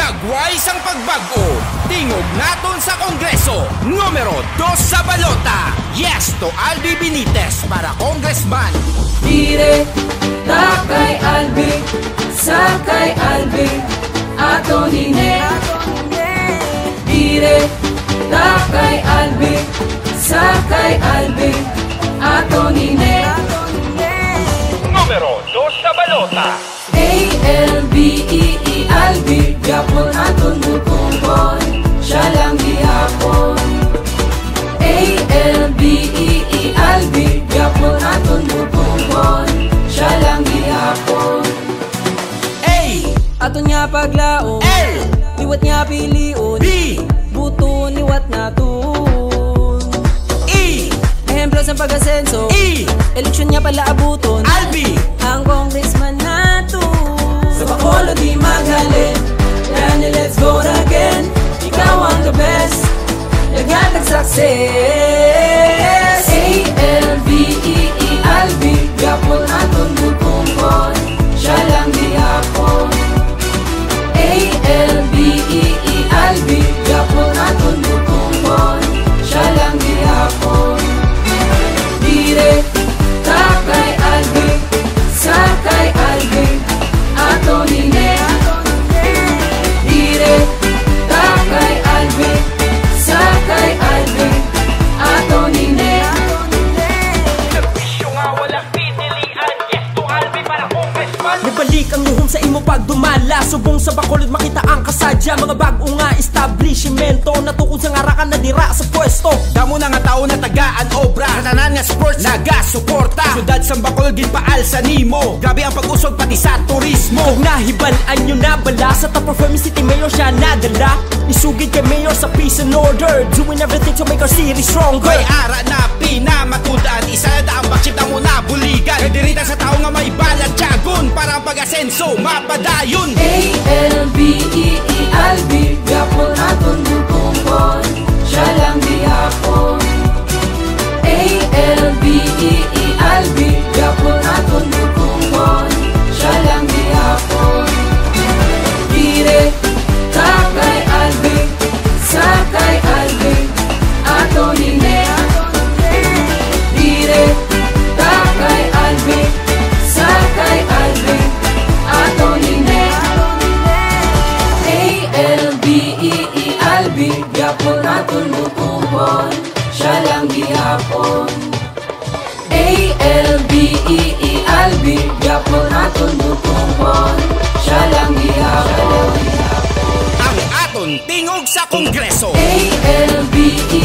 Nagway sang pagbago, tingog naton sa Kongreso. Numero 2 sa balota, yes to Albi Benitez para congressman. Dire, takay Albi, sakay Albi, ato nine. Dire, takay Albi, sakay Albi, ato nine. Numero 2 sa balota, A-L-B-E-E Albi, yapon aton bukongkon, siya lang gihapon. A-L-B-E-E Albi, yapon aton bukongkon, siya lang gihapon. A, Aton niya paglaon, L, liwat niya pilion, B, buto niwat naton. E, Ehemplo sa pag-asenso, E, eleksyon niya pala abuton, Albi. ang congressman nato. Sa Bacolod di magaling, Rani let's vote again. Ikaw ang the best, lagat ng success. A-L-B-E-E Albi, yapon aton bukongkon, siya lang gihapon. A-L-B-E-E Albi, yapon aton bukongkon, siya lang gihapon. Dire, takay Albi, sakay Albi, ato nine. Dire, takay Albi, sakay Albi, ato nine. Servisyo nga walang pidilian, yes to Albi para congressman. Nabalik ang luhom sa imo pagdumala, subong sa Bacolod makita ang kasadya. Mga bago nga establishmento, natukod sa ngarakan na dira sa pwesto. Damo na nga tao na tagaan obra, katanan nga sports naga-suporta. Syudad sa Bacolod ginpaal sa nimo, grabe ang pag-usog pati sa turismo. Kung nahibalaan nyo na bala, sa top performing city mayor siya nadala. Isugid kay mayor sa peace and order, doing everything to make our city stronger. May ara na pinamatudan, isa na daang baksit ang muna buligan. Kadirita sa tao nga may balad tiyagon, para ang pag-asenso mapadayon. A-L-B-E-E Albi, yapon aton bukongkon, siya lang gihapon. A-L-B-E-E Albi, yapon aton bukongkon, siya lang gihapon. Dire, takay Albi, sakay Albi, ato nine. Dire, takay Albi, sakay Albi, ato nine. A-L-B-E-E Albi, yapon aton bukongkon, siya lang gihapon. A-L-B-E-E Albi, yapon aton bukongkon, siya lang gihapon. Ang aton tingog sa Kongreso. A-L-B-E